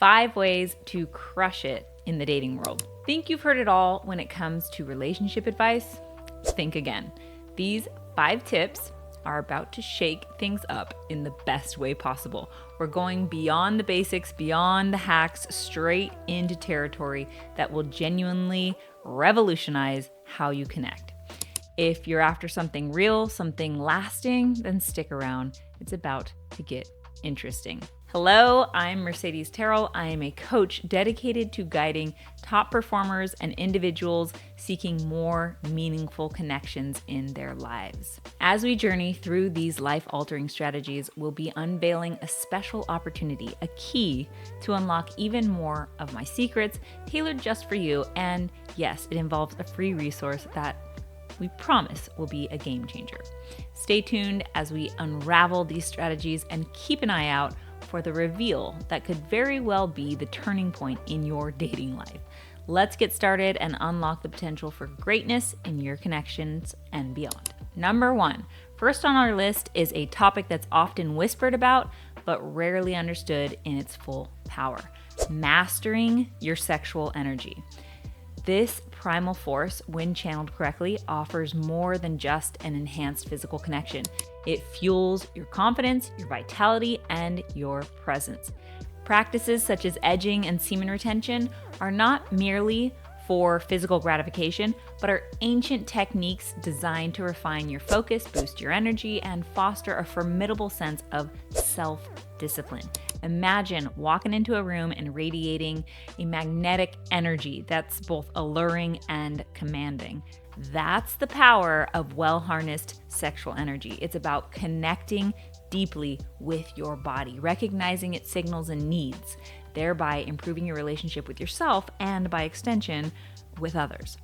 5 ways to crush it in the dating world. Think you've heard it all when it comes to relationship advice? Think again. These 5 tips are about to shake things up in the best way possible. We're going beyond the basics, beyond the hacks, straight into territory that will genuinely revolutionize how you connect. If you're after something real, something lasting, then stick around. It's about to get interesting. Hello, I'm Mercedes Terrell. I am a coach dedicated to guiding top performers and individuals seeking more meaningful connections in their lives. As we journey through these life-altering strategies, we'll be unveiling a special opportunity, a key to unlock even more of my secrets tailored just for you. And yes, it involves a free resource that we promise will be a game changer. Stay tuned as we unravel these strategies and keep an eye out for the reveal that could very well be the turning point in your dating life. Let's get started and unlock the potential for greatness in your connections and beyond. Number 1, first on our list is a topic that's often whispered about, but rarely understood in its full power: mastering your sexual energy. This primal force, when channeled correctly, offers more than just an enhanced physical connection. It fuels your confidence, your vitality, and your presence. Practices such as edging and semen retention are not merely for physical gratification, but are ancient techniques designed to refine your focus, boost your energy, and foster a formidable sense of self-discipline. Imagine walking into a room and radiating a magnetic energy that's both alluring and commanding. That's the power of well-harnessed sexual energy. It's about connecting deeply with your body, recognizing its signals and needs, thereby improving your relationship with yourself and, by extension, with others.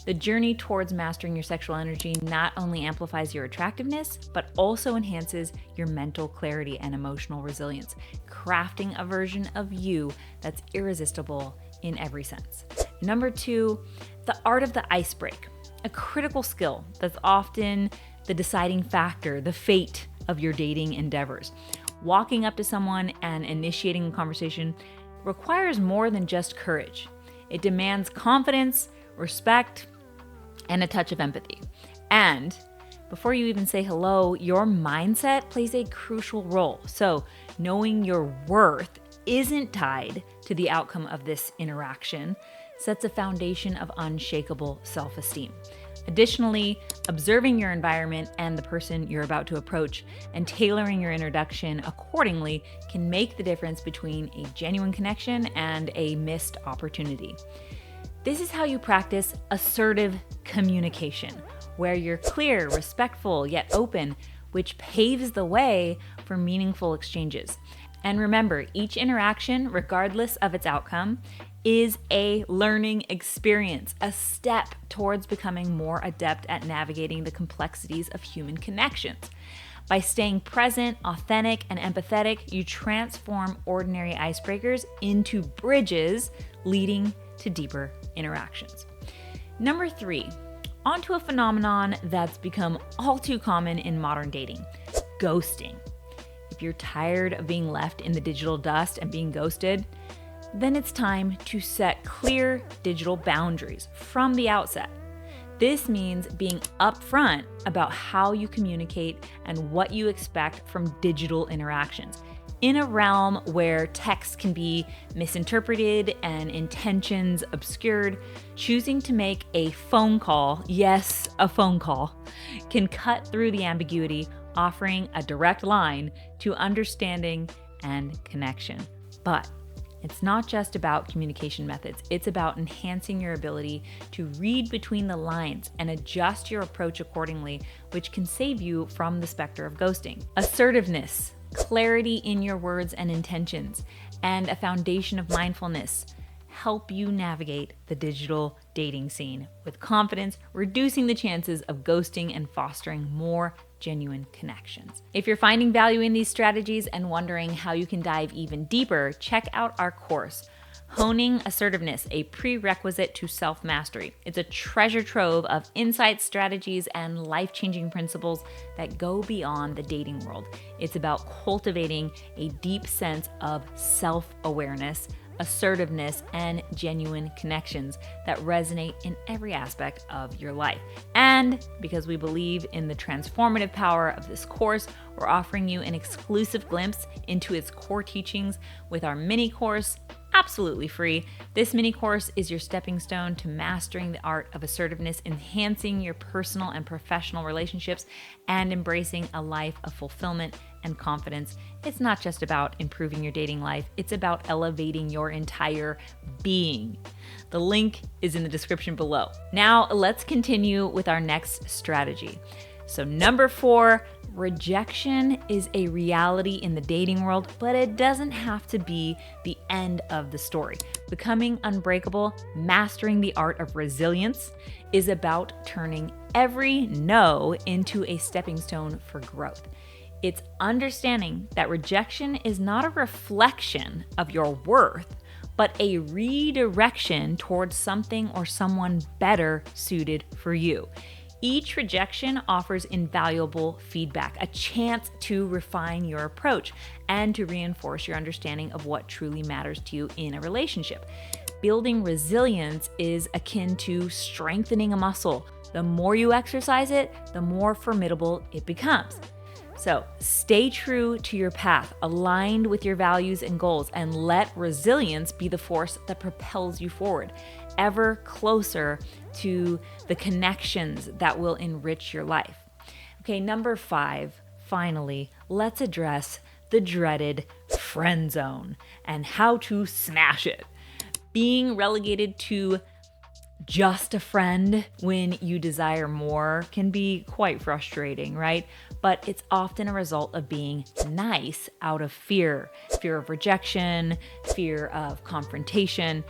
The journey towards mastering your sexual energy not only amplifies your attractiveness, but also enhances your mental clarity and emotional resilience, crafting a version of you that's irresistible in every sense. Number 2, the art of the icebreaker, a critical skill that's often the deciding factor, the fate of your dating endeavors. Walking up to someone and initiating a conversation requires more than just courage. It demands confidence, respect, and a touch of empathy. And before you even say hello, your mindset plays a crucial role. So knowing your worth isn't tied to the outcome of this interaction sets a foundation of unshakable self-esteem. Additionally, observing your environment and the person you're about to approach and tailoring your introduction accordingly can make the difference between a genuine connection and a missed opportunity. This is how you practice assertive communication, where you're clear, respectful, yet open, which paves the way for meaningful exchanges. And remember, each interaction, regardless of its outcome, is a learning experience, a step towards becoming more adept at navigating the complexities of human connections. By staying present, authentic, and empathetic, you transform ordinary icebreakers into bridges leading to deeper interactions. Number 3, onto a phenomenon that's become all too common in modern dating: ghosting. If you're tired of being left in the digital dust and being ghosted, then it's time to set clear digital boundaries from the outset. This means being upfront about how you communicate and what you expect from digital interactions. In a realm where text can be misinterpreted and intentions obscured, choosing to make a phone call, yes, a phone call, can cut through the ambiguity, offering a direct line to understanding and connection. But it's not just about communication methods. It's about enhancing your ability to read between the lines and adjust your approach accordingly, which can save you from the specter of ghosting. Assertiveness, clarity in your words and intentions, and a foundation of mindfulness help you navigate the digital dating scene with confidence, reducing the chances of ghosting and fostering more genuine connections. If you're finding value in these strategies and wondering how you can dive even deeper, check out our course, Honing Assertiveness, a Prerequisite to Self-Mastery. It's a treasure trove of insights, strategies, and life-changing principles that go beyond the dating world. It's about cultivating a deep sense of self-awareness, assertiveness, and genuine connections that resonate in every aspect of your life. And because we believe in the transformative power of this course, we're offering you an exclusive glimpse into its core teachings with our mini course, absolutely free. This mini course is your stepping stone to mastering the art of assertiveness, enhancing your personal and professional relationships, and embracing a life of fulfillment and confidence. It's not just about improving your dating life, it's about elevating your entire being. The link is in the description below. Now, let's continue with our next strategy. So, number 4, rejection is a reality in the dating world, but it doesn't have to be the end of the story. Becoming unbreakable, mastering the art of resilience, is about turning every no into a stepping stone for growth. It's understanding that rejection is not a reflection of your worth, but a redirection towards something or someone better suited for you. Each rejection offers invaluable feedback, a chance to refine your approach and to reinforce your understanding of what truly matters to you in a relationship. Building resilience is akin to strengthening a muscle. The more you exercise it, the more formidable it becomes. So stay true to your path, aligned with your values and goals, and let resilience be the force that propels you forward, ever closer to the connections that will enrich your life. Okay, number 5, finally, let's address the dreaded friend zone and how to smash it. Being relegated to just a friend when you desire more can be quite frustrating, right? But it's often a result of being nice out of fear of rejection, fear of confrontation.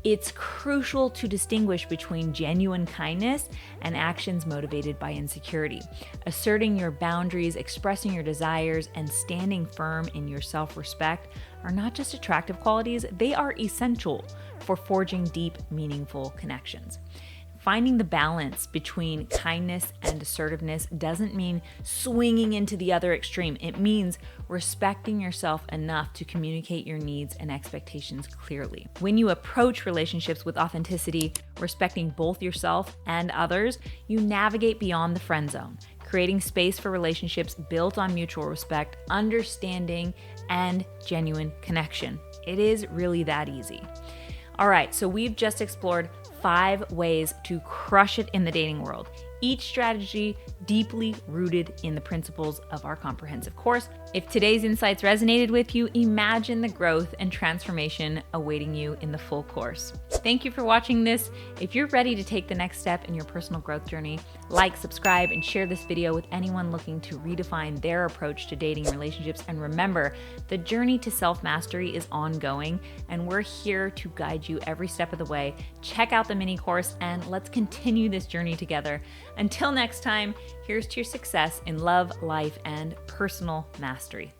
It's crucial to distinguish between genuine kindness and actions motivated by insecurity. Asserting your boundaries, expressing your desires, and standing firm in your self-respect are not just attractive qualities, they are essential for forging deep, meaningful connections. Finding the balance between kindness and assertiveness doesn't mean swinging into the other extreme. It means respecting yourself enough to communicate your needs and expectations clearly. When you approach relationships with authenticity, respecting both yourself and others, you navigate beyond the friend zone, creating space for relationships built on mutual respect, understanding, and genuine connection. It is really that easy. All right, so we've just explored 5 ways to crush it in the dating world. Each strategy deeply rooted in the principles of our comprehensive course. If today's insights resonated with you, imagine the growth and transformation awaiting you in the full course. Thank you for watching this. If you're ready to take the next step in your personal growth journey, like, subscribe, and share this video with anyone looking to redefine their approach to dating relationships. And remember, the journey to self-mastery is ongoing, and we're here to guide you every step of the way. Check out the mini course, and let's continue this journey together. Until next time, here's to your success in love, life, and personal mastery.